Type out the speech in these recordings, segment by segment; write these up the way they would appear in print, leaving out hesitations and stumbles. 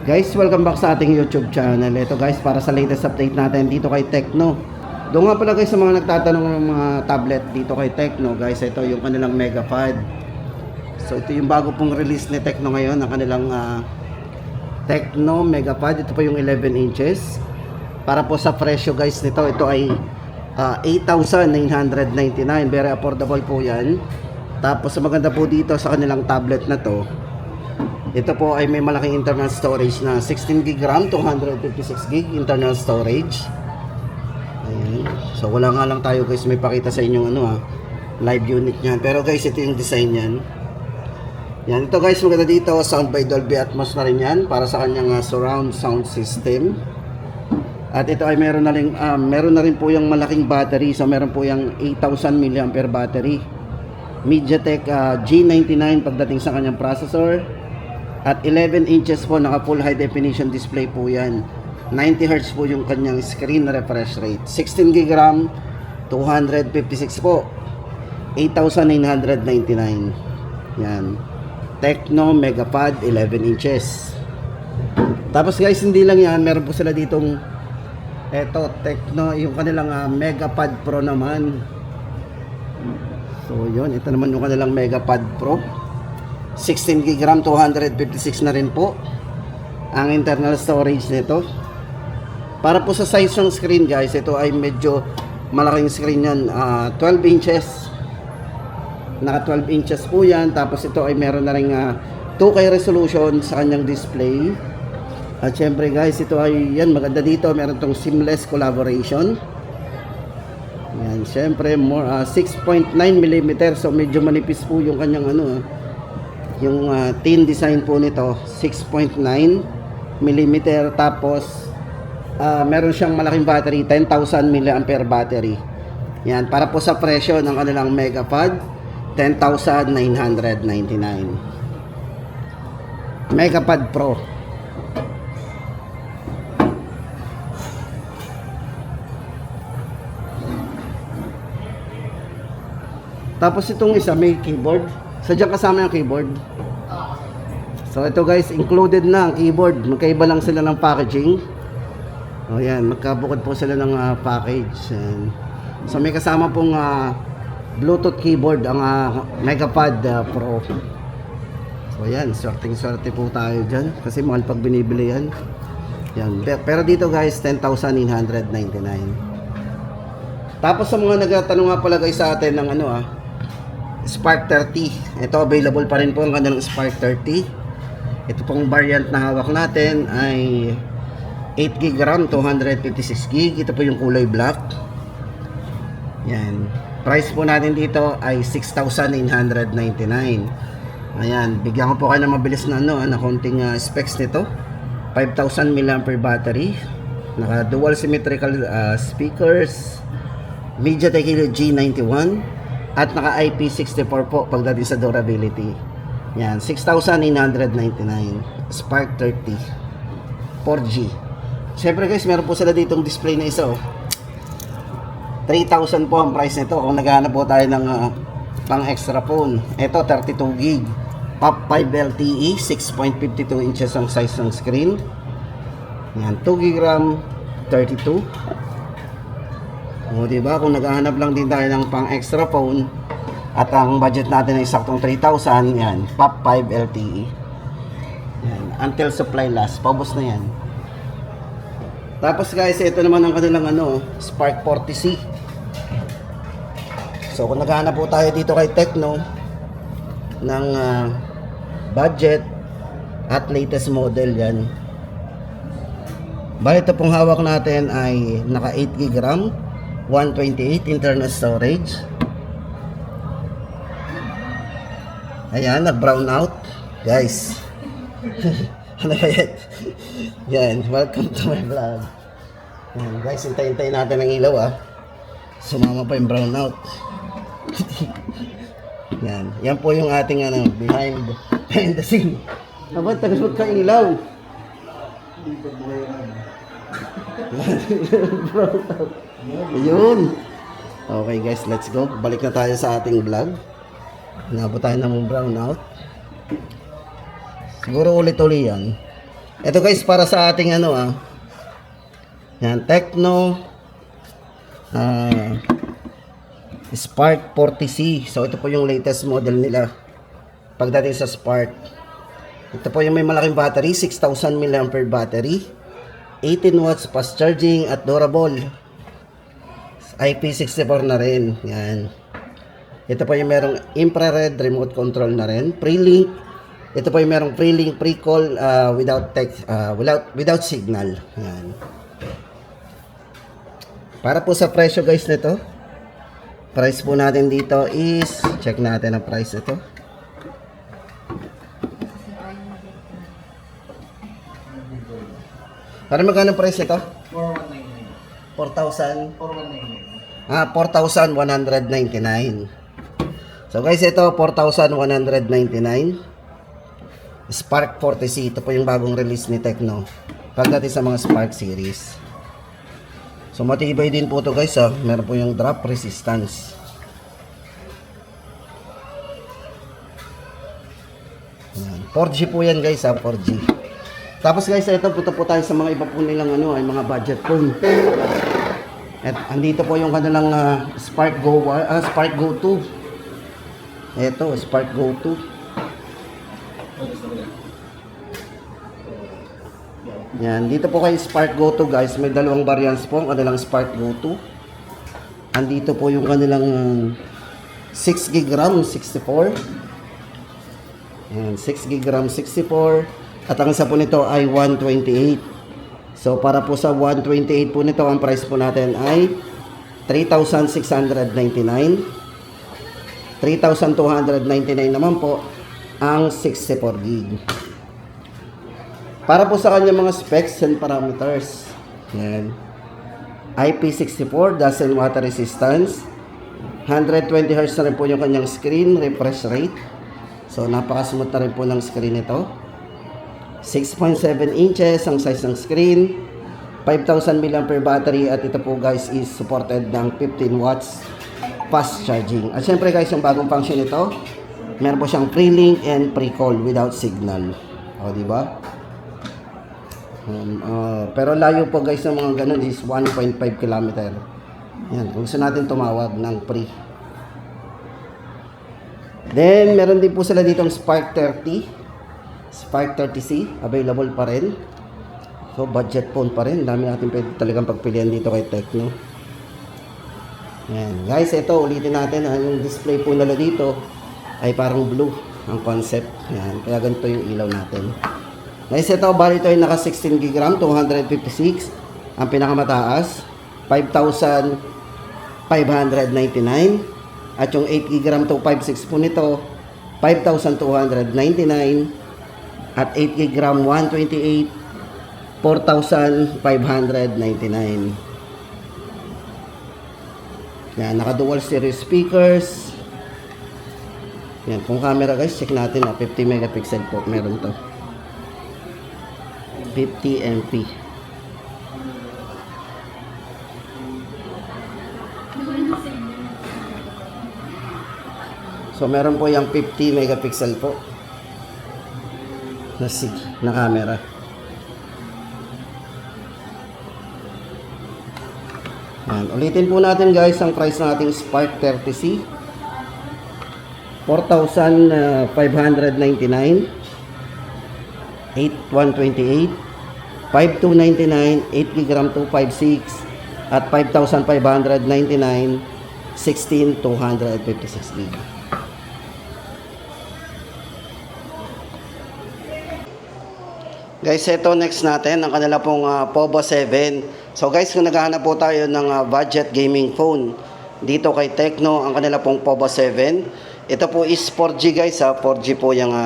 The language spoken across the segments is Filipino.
Guys, welcome back sa ating YouTube channel. Ito guys, para sa latest update natin dito kay Tecno. Doon nga pala guys sa mga nagtatanong ng mga tablet dito kay Tecno, guys, ito yung kanilang Megapad. So ito yung bago pong release ni Tecno ngayon, ang kanilang Tecno Megapad. Ito po yung 11 inches. Para po sa presyo guys nito, ito ay 8,999. Very affordable po yan. Tapos maganda po dito sa kanilang tablet na to, ito po ay may malaking internal storage na 16GB RAM, 256GB internal storage. Ayan. So wala nga lang tayo guys may pakita sa inyong live unit niyan. Pero guys, ito yung design niyan. Yan, ito guys, maganda dito, sound by Dolby Atmos na rin yan para sa kanyang surround sound system. At ito ay meron na rin po yung malaking battery. So meron po yung 8,000 mAh battery. MediaTek G99 pagdating sa kanyang processor. At 11 inches po, naka full high definition display po yan. 90Hz po yung kanyang screen refresh rate. 16GB RAM, 256 po. 8,999. Yan. Tecno Megapad 11 inches. Tapos guys, hindi lang yan. Meron po sila ditong Tecno, yung kanilang Megapad Pro naman. So yun, ito naman yung kanilang Megapad Pro. 16GB RAM, 256 na rin po ang internal storage nito. Para po sa size ng screen guys, ito ay medyo malaking screen yan, 12 inches. Naka 12 inches po yan. Tapos ito ay meron na rin 2K resolution sa kanyang display. At syempre guys, ito ay yan, maganda dito, meron tong seamless collaboration. Yan, syempre more 6.9mm, so medyo manipis po yung kanyang yung thin design po nito, 6.9mm. Tapos meron siyang malaking battery, 10,000 mAh battery. Yan, para po sa presyo ng kanilang Megapad, 10,999. Megapad Pro. Tapos itong isa may keyboard. Sadyang kasama yung keyboard. So ito guys, included na ang keyboard. Magkaiba lang sila ng packaging. O yan, magkabukod po sila ng package. And, so may kasama pong Bluetooth keyboard ang Megapad Pro. So yan, swerte po tayo dyan. Kasi mahal pag binibili yan. Yan. Pero dito guys, 10,999. Tapos sa mga nagtatanong nga pala guys sa atin ng Spark 30. Ito available pa rin po ang kanilang Spark 30. Ito pong variant na hawak natin ay 8GB RAM, 256GB. Ito po yung kulay black. Yan. Price po natin dito ay 6,999. Ayan, bigyan ko po kayo ng mabilis na na konting specs nito. 5,000 mAh battery. Naka dual symmetrical speakers. MediaTek G91. At naka IP64 po pagdating sa durability. Yan, 6,999. Spark 30 4G. Siyempre guys, meron po sila ditong display na isa 3,000 po ang price nito kung naghahanap po tayo ng pang extra phone. Ito 32GB POP 5 LTE, 6.52 inches ang size ng screen. Yan, 2GB RAM, 32. O diba, kung naghahanap lang din tayo ng pang extra phone at ang budget natin ay saktong 3,000, yan, POP 5 LTE. Yan, until supply last, paubos na yan. Tapos guys, ito naman ang kanilang Spark 40C. So kung naghahanap po tayo dito kay Tecno ng budget at latest model, yan. Bali ito pong hawak natin ay naka 8GB RAM, 128 internal storage. Ayan, nag-brown out guys. Ano ba yan? Yan, welcome to my vlog. Yan guys, hintay-hintay natin ang ilaw sumama pa yung brown out. Yan po yung ating behind the scene. Aba, tagasot ka ilaw. Brown out. Ayun. Okay guys, let's go. Balik na tayo sa ating vlog. Nabot tayo ng brown out. Siguro ulit-uli yan. Ito guys, para sa ating ano yan, Tecno Spark 40C. So ito po yung latest model nila pagdating sa Spark. Ito po yung may malaking battery, 6,000 mAh battery, 18 watts fast charging at durable. IP64 na rin. Yan. Ito po yung merong infrared remote control na rin, pre-link. Ito po yung merong pre-link, pre-call without text, without signal. Yan. Para po sa presyo guys nito, price po natin dito is, check natin ang price ito. Para magkano price ito? 4,199. 4,199. So guys, ito 4,199. Spark 40C. Ito po yung bagong release ni Tecno pagdating sa mga Spark series. So matibay din po ito guys. Meron po yung drop resistance. Yan. 4G po yan guys, 4G. Tapos guys, ito punta po tayo sa mga iba po nilang ay mga budget phone. At andito po yung kanilang Spark Go 2. Ito, Spark Go 2. Yan, dito po kay Spark Go 2 guys, may dalawang variants po ang kanilang Spark Go 2. Andito po yung kanilang 6GB RAM 64. Yan, 6GB RAM 64. At ang isa po nito ay 128. So para po sa 128 po nito, ang price po natin ay 3,699. 3,299 naman po ang 64GB. Para po sa kanya mga specs and parameters. Yan. IP64, doesn't water resistance. 120Hz na rin po yung kanyang screen refresh rate. So napaka-smooth na rin po ng screen nito. 6.7 inches ang size ng screen, 5,000 mAh battery, at ito po guys is supported ng 15 watts fast charging. At syempre guys, yung bagong function nito, meron po siyang pre-link and pre-call without signal. O diba? Pero layo po guys ng mga ganun is 1.5 km. Yan, kung gusto natin tumawag ng pre. Then meron din po sila ditong Spark 30. Spark 30C, available pa rin. So, budget phone pa rin. Dami natin pwede talagang pagpilian dito kay Tecno. Ayan. Guys, ito, ulitin natin. Yung display po nila dito ay parang blue ang concept. Ayan. Kaya ganito yung ilaw natin. Guys, ito, bali ito ay naka 16GB RAM, 256. Ang pinakamataas, 5,599. At yung 8GB RAM 256 po nito, 5,299. At 8GB RAM 128, 4,599. Yan, naka dual stereo speakers. Yan, kung camera guys, check natin 50 megapixel po, meron to. 50 MP. So meron po yung 50 megapixel po na camera. Yan. Ulitin po natin guys ang price ng ating Spark 30C. 4,599. 8,128. 5,299. 8GB RAM 256. At 5,599. 16,256GB. Guys, ito next natin ang kanila pong Povo 7. So guys, kung naghahanap po tayo ng budget gaming phone dito kay Tecno, ang kanila pong Povo 7. Ito po is 4G guys, 4G po yung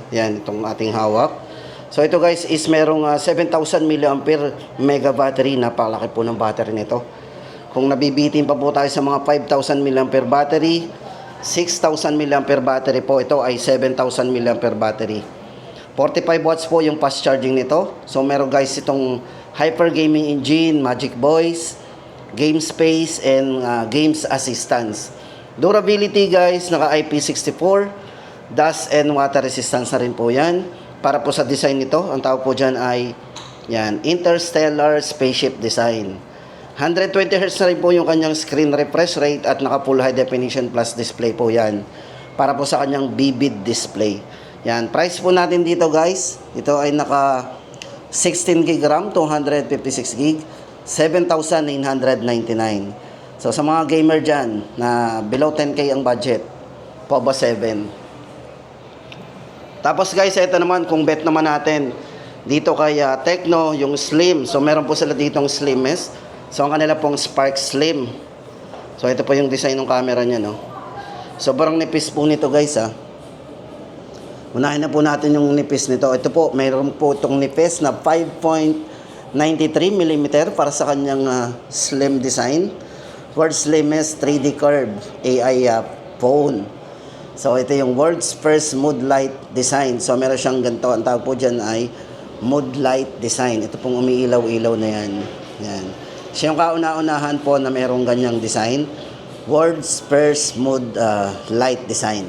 yan, itong ating hawak. So ito guys is merong 7,000 mAh mega battery. Napakalaki po ng battery nito. Kung nabibitin pa po tayo sa mga 5,000 mAh battery, 6,000 mAh battery po, ito ay 7,000 mAh battery. 45 watts po yung fast charging nito. So meron guys itong Hyper Gaming Engine, Magic Voice, Game Space, and Games Assistance. Durability guys, naka IP64, dust and water resistance na rin po yan. Para po sa design nito, ang tawag po dyan ay yan, Interstellar Spaceship Design. 120Hz na rin po yung kanyang screen refresh rate at naka full high definition plus display po yan. Para po sa kanyang vivid display. Yan, price po natin dito guys. Ito ay naka 16 GB RAM, 256 GB, 7,999. So sa mga gamer dyan na below 10K ang budget, POBA 7. Tapos guys, ito naman kung bet naman natin dito kay Tecno, yung Slim. So meron po sila ditong Slimmest. So ang kanila pong Spark Slim. So ito po yung design ng camera niya, no. Sobrang nipis po nito guys, ha. Unahin na po natin yung nipis nito. Ito po, mayroon po itong nipis na 5.93mm para sa kanyang slim design. World's Slimmest 3D Curve AI phone. So ito yung world's first mood light design. So meron siyang ganito. Ang tawag po dyan ay mood light design. Ito pong umiilaw-ilaw na yan. Yan. Siya yung kauna-unahan po na merong ganyang design. World's first mood light design.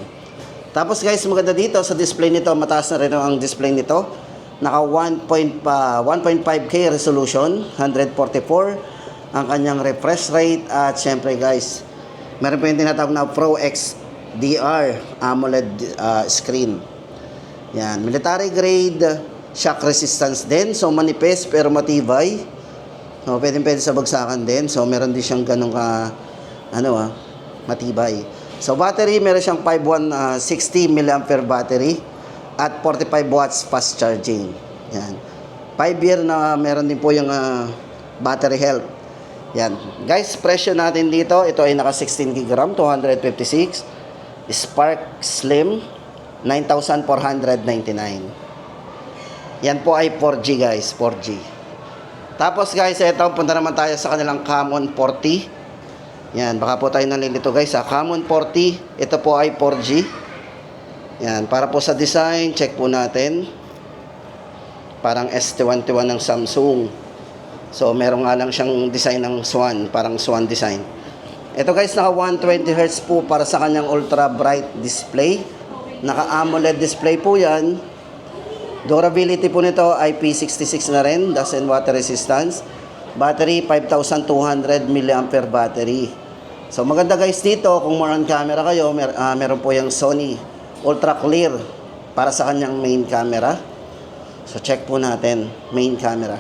Tapos guys, maganda dito sa display nito. Mataas na rin ang display nito. Naka 1.5K resolution. 144 ang kanyang refresh rate. At syempre guys, meron po yung tinatawag na Pro XDR AMOLED screen. Yan, military grade shock resistance din. So manipis pero matibay. So pwede sa bagsakan din. So meron din siyang ganong matibay. So battery, meron siyang 5160 mAh battery at 45 watts fast charging. Yan. 5 year na meron din po yung battery health. Yan. Guys, presyo natin dito, ito ay naka 16 GB RAM, 256. Spark Slim, 9,499. Yan po ay 4G guys, 4G. Tapos guys, ito, punta naman tayo sa kanilang Camon 40. Yan, baka po tayo nalilito guys, Camon 40, ito po ay 4G. Yan, para po sa design, check po natin. Parang S21 ng Samsung. So, meron nga lang siyang design ng Swan, parang Swan design. Ito guys, naka 120Hz po para sa kanyang ultra bright display. Naka AMOLED display po yan. Durability po nito IP66 na rin, dust and water resistance. Battery 5,200 mAh battery. So maganda guys dito, kung more on camera kayo, meron po yung Sony Ultra Clear para sa kanyang main camera. So check po natin, main camera.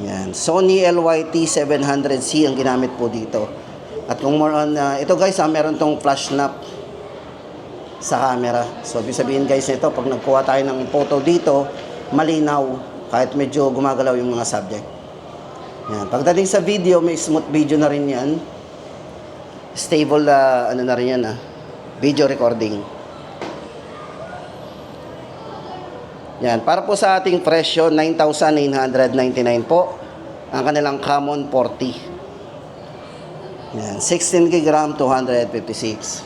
Yan, Sony LYT700C ang ginamit po dito. At kung more on, ito guys, meron tong flash snap sa camera. So ibig sabihin guys nito, pag nagkuha tayo ng photo dito, malinaw kahit medyo gumagalaw yung mga subject. Yan. Pagdating sa video, may smooth video na rin yan. Stable na rin yan, video recording. Yan, para po sa ating presyo, 9,999 po ang kanilang Camon 40. Yan, 16 GB RAM, 256.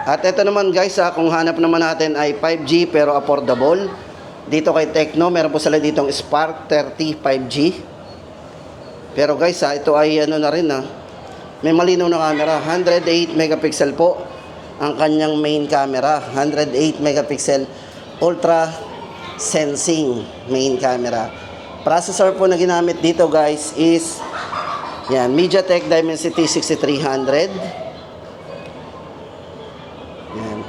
At ito naman guys, kung hanap naman natin ay 5G pero affordable. Dito kay Tecno, meron po sila ditong Spark 30 5G. Pero guys, ito ay na rin may malinaw na camera. 108 megapixel po ang kanyang main camera. 108 megapixel ultra sensing main camera. Processor po na ginamit dito guys is yan, MediaTek Dimensity 6300.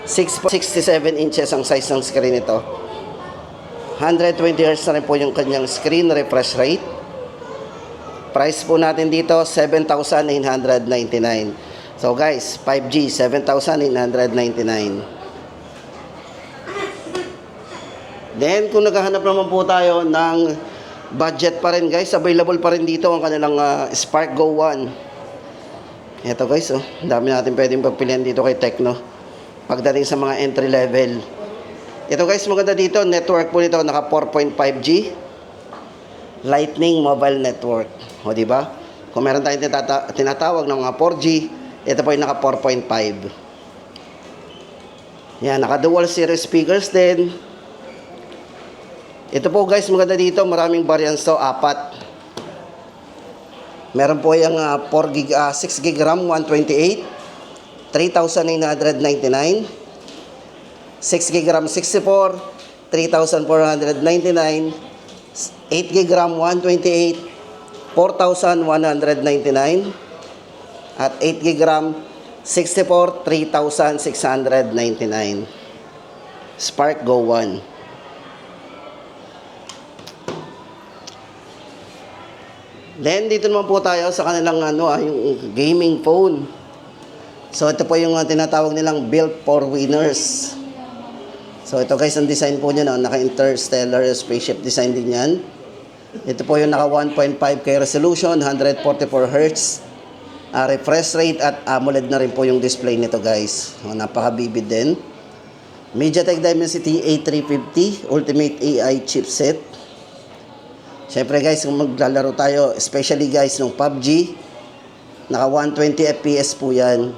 6.67 inches ang size ng screen nito. 120Hz na rin po yung kanyang screen refresh rate. Price po natin dito, 7,999. So guys, 5G, 7,999. Then, kung naghahanap naman po tayo ng budget pa rin guys, available pa rin dito ang kanilang Spark Go 1. Ito guys, ang dami natin pwedeng pagpilian dito kay Tecno pagdating sa mga entry level. Ito guys, maganda dito, network po nito naka 4.5G Lightning Mobile Network. O di ba? Kung meron tayong tinatawag ng mga 4G, ito po ay naka 4.5. Yan, naka dual series speakers din. Ito po guys, maganda dito, maraming variants to, 4. Meron po yung 6GB RAM 128, 3,999. 6GB RAM 64, 3,499. 8GB RAM 128, 4,199. At 8GB RAM 64, 3,699. Spark Go 1. Then dito naman po tayo sa kanilang yung gaming phone. So ito po yung tinatawag nilang built for winners. So ito guys, ang design po niya, naka-interstellar spaceship design din yan. Ito po yung naka 1.5K resolution, 144Hz. Refresh rate at AMOLED na rin po yung display nito guys. Napaka-vivid din. MediaTek Dimensity A350 Ultimate AI chipset. Siyempre guys, kung maglalaro tayo, especially guys ng PUBG, naka 120 FPS po yan.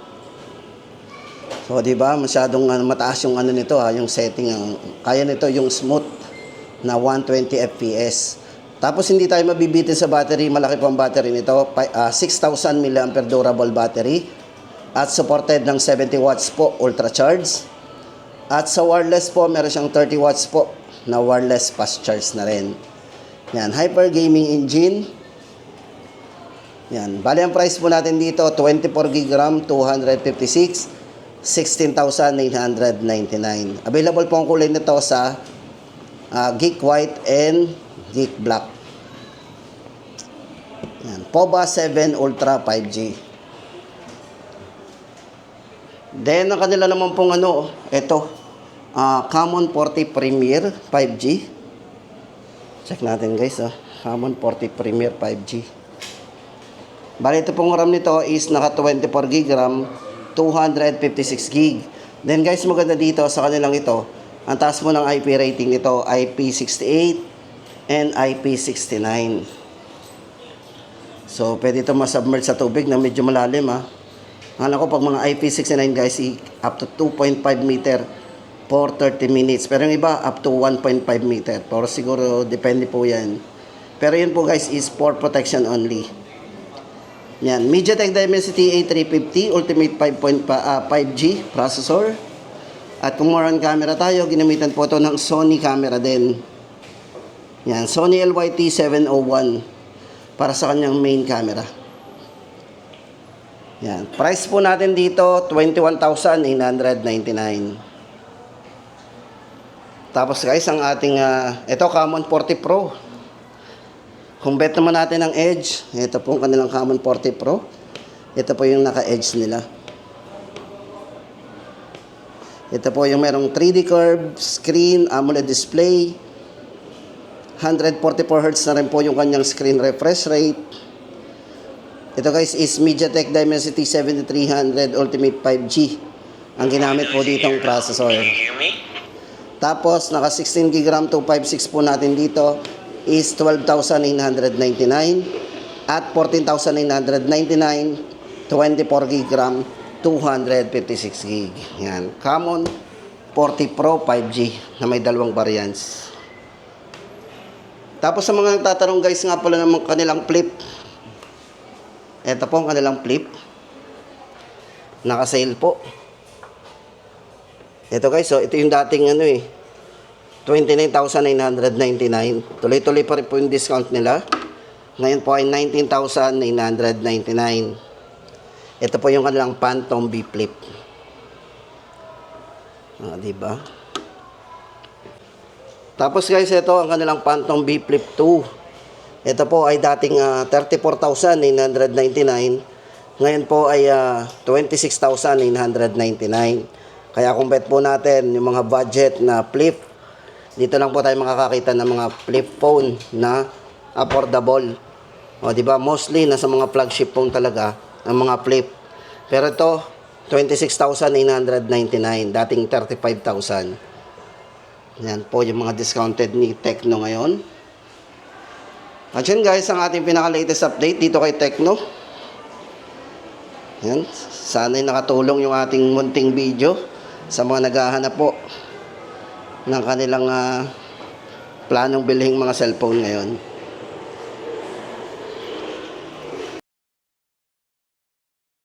So, di ba? Masyadong mataas yung nito yung setting. Kaya nito yung smooth na 120 FPS. Tapos hindi tayo mabibitin sa battery. Malaki po ang battery nito. 6,000 mAh durable battery. At supported ng 70 watts po ultra charge. At sa wireless po, meron siyang 30 watts po na wireless fast charge na rin. Yan, Hyper Gaming Engine. Yan, bali ang price po natin dito, 24GB RAM, 256, 16,999. Available po ang kulay nito sa Geek White and Geek Black. Yan, POBA 7 Ultra 5G. Then, ang kanila naman pong ito, Common 40 Premier 5G. Check natin guys, Common 40 Premier 5G. Bali ito pong RAM nito is naka 24GB RAM, 256GB. Then guys, maganda dito sa kanilang ito, ang taas mo ng IP rating nito, IP68 and IP69. So, pwede ito masubmerge sa tubig na medyo malalim Alam ko pag mga IP69 guys, up to 2.5 meter for 30 minutes. Pero yung iba, up to 1.5 meter. Pero siguro, depende po yan. Pero yun po guys, is for protection only. Yan. MediaTek Dimensity A350 Ultimate 5G processor. At kung more on camera tayo, ginamitan po ito ng Sony camera din. Yan. Sony LYT701 para sa kanyang main camera. Yan. Price po natin dito, 21,999. Tapos guys, ang ating ito Common 40 Pro. Kung bet naman natin ang Edge, ito po ang kanilang Common 40 Pro. Ito po yung naka-Edge nila. Ito po yung merong 3D curve screen, AMOLED display. 144Hz na rin po yung kanyang screen refresh rate. Ito guys is MediaTek Dimensity 7300 Ultimate 5G. Ang ginamit po dito ang processor. Tapos, naka 16GB RAM 256 po natin dito is 12,999 at 14,999 24GB RAM 256GB. Yan. Common 40 Pro 5G na may dalawang variants. Tapos sa mga nagtatanong guys nga pala ng kanilang flip. Ito po ang kanilang flip. Naka-sale po. Ito guys, so ito yung dating 29,999. Tuloy-tuloy pa rin po yung discount nila. Ngayon po ay 19,999. Ito po yung kanilang Phantom B Flip. Diba? Tapos guys, ito ang kanilang Phantom B Flip 2. Ito po ay dating 34,999. Ngayon po ay 26,999. Kaya kung bet po natin yung mga budget na flip, dito lang po tayo makakakita ng mga flip phone na affordable. O di ba? Mostly nasa mga flagship phone talaga ang mga flip. Pero ito 26,999, dating 35,000. Yan po yung mga discounted ni Tecno ngayon. At yun guys, ang ating pinaka-latest update dito kay Tecno. Yan, sana'y nakatulong yung ating munting video sa mga naghahanap po ng kanilang planong bilhing mga cellphone ngayon.